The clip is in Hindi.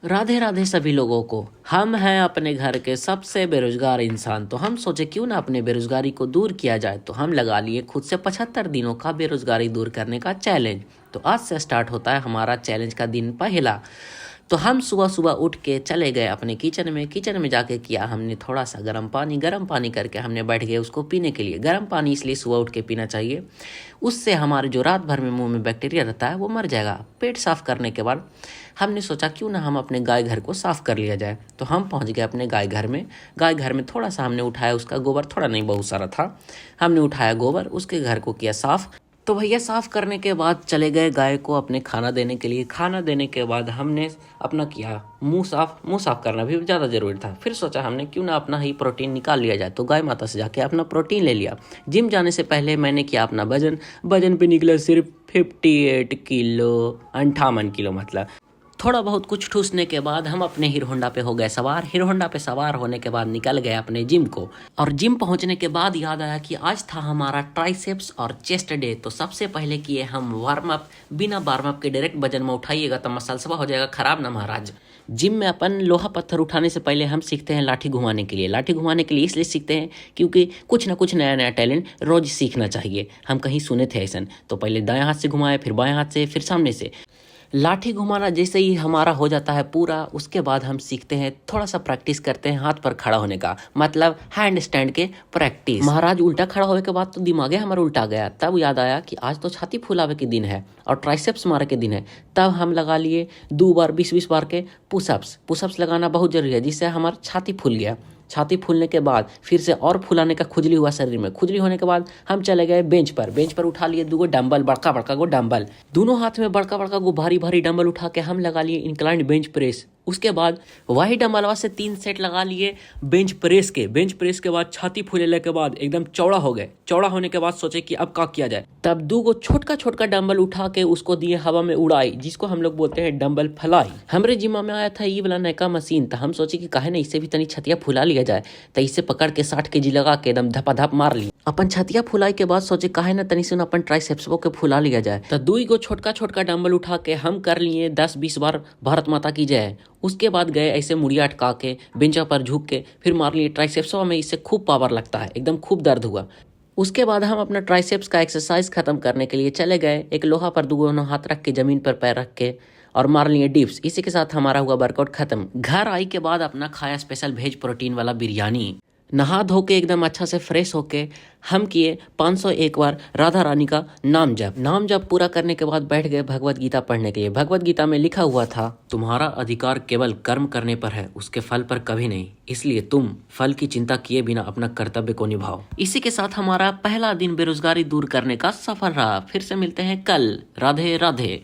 राधे राधे सभी लोगों को। हम हैं अपने घर के सबसे बेरोजगार इंसान, तो हम सोचे क्यों ना अपने बेरोजगारी को दूर किया जाए। तो हम लगा लिए खुद से 75 दिनों का बेरोजगारी दूर करने का चैलेंज। तो आज से स्टार्ट होता है हमारा चैलेंज का दिन पहला। तो हम सुबह सुबह उठ के चले गए अपने किचन में जाके किया हमने थोड़ा सा गर्म पानी करके हमने बैठ गए उसको पीने के लिए। गर्म पानी इसलिए सुबह उठ के पीना चाहिए, उससे हमारे जो रात भर में मुंह में बैक्टीरिया रहता है वो मर जाएगा। पेट साफ करने के बाद हमने सोचा क्यों ना हम अपने गाय घर को साफ कर लिया जाए। तो हम पहुंच गए अपने गाय घर में थोड़ा सा हमने उठाया उसका गोबर, थोड़ा नहीं बहुत सारा था, हमने उठाया गोबर, उसके घर को किया साफ। तो भैया साफ करने के बाद चले गए गाय को अपने खाना देने के लिए। खाना देने के बाद हमने अपना किया मुंह साफ करना भी ज़्यादा ज़रूरी था। फिर सोचा हमने क्यों ना अपना ही प्रोटीन निकाल लिया जाए। तो गाय माता से जाके अपना प्रोटीन ले लिया। जिम जाने से पहले मैंने किया अपना वजन पे निकला सिर्फ 58 किलो, 58 किलो मतलब। थोड़ा बहुत कुछ ठूसने के बाद हम अपने हीरो होंडा पे हो गए सवार। हीरो होंडा पे सवार होने के बाद निकल गए अपने जिम को। और जिम पहुंचने के बाद याद आया कि आज था हमारा ट्राइसेप्स और चेस्ट डे। तो सबसे पहले किए हम वार्म अप। बिना वार्म अप के डायरेक्ट वजन में उठाइएगा तो मसलसबा हो जाएगा खराब ना महाराज। जिम में अपन लोहा पत्थर उठाने से पहले हम सीखते हैं लाठी घुमाने के लिए। लाठी घुमाने के लिए इसलिए सीखते हैं क्योंकि कुछ ना कुछ नया नया टैलेंट रोज सीखना चाहिए। हम कहीं सुने थे ऐसा। तो पहले दाएं हाथ से घुमाए, फिर बाएं हाथ से, फिर सामने से। लाठी घुमाना जैसे ही हमारा हो जाता है पूरा, उसके बाद हम सीखते हैं, थोड़ा सा प्रैक्टिस करते हैं हाथ पर खड़ा होने का, मतलब हैंड स्टैंड के प्रैक्टिस। महाराज उल्टा खड़ा होने के बाद तो दिमागे हमारा उल्टा गया। तब याद आया कि आज तो छाती फुलावे के दिन है और ट्राइसेप्स मारे के दिन है। तब हम लगा लिए 2 बार 20-20 बार के पुशअप्स लगाना बहुत जरूरी है, जिससे हमारा छाती फूल गया। छाती फूलने के बाद फिर से और फुलाने का खुजली हुआ शरीर में। खुजली होने के बाद हम चले गए बेंच पर उठा लिए 2 डंबल, बड़का गो डंबल। दोनों हाथ में बड़का गो भारी डंबल उठा के हम लगा लिए इंक्लाइंड बेंच प्रेस। उसके बाद वही डंबलवा से 3 सेट लगा लिए बेंच प्रेस के बाद छाती फूलने के बाद एकदम चौड़ा हो गए। चौड़ा होने के बाद सोचे कि अब क्या किया जाए। तब 2 गो छोटका डंबल उठा के उसको दिए हवा में उड़ाई, जिसको हम लोग बोलते हैं डंबल फ्लाई। हमरे जिम्मा में आया था ये वाला नया मशीन। तो हम सोचे कि काहे ना इससे भी तनी छतिया फुला लिया जाए। तो इसे पकड़ के 60 kg लगा के एकदम धपाधप मार ली। अपन छतिया फुलाई के बाद सोचे काहे ना तनी सुन अपन ट्राइसेप्सो के फुला लिया जाए। तो 2 गो छोटका डंबल उठा के हम कर लिए 10-20 बार भारत माता की जय। उसके बाद गए ऐसे मुड़िया अटका के बेंचा पर झुक के फिर मार लिए ट्राइसेप्सो में। इससे खूब पावर लगता है, एकदम खूब दर्द हुआ। उसके बाद हम अपना ट्राइसेप्स का एक्सरसाइज खत्म करने के लिए चले गए। एक लोहा पर 2 हाथ रख के जमीन पर पैर रख के और मार लिए डिप्स। इसी के साथ हमारा हुआ वर्कआउट खत्म। घर आई के बाद अपना खाया स्पेशल वेज प्रोटीन वाला बिरयानी। नहा धो के एकदम अच्छा से फ्रेश होके हम किए 501 बार राधा रानी का नाम जप पूरा करने के बाद बैठ गए भगवत गीता पढ़ने के लिए। भगवत गीता में लिखा हुआ था, तुम्हारा अधिकार केवल कर्म करने पर है, उसके फल पर कभी नहीं। इसलिए तुम फल की चिंता किए बिना अपना कर्तव्य को निभाओ। इसी के साथ हमारा पहला दिन बेरोजगारी दूर करने का सफल रहा। फिर से मिलते हैं कल। राधे राधे।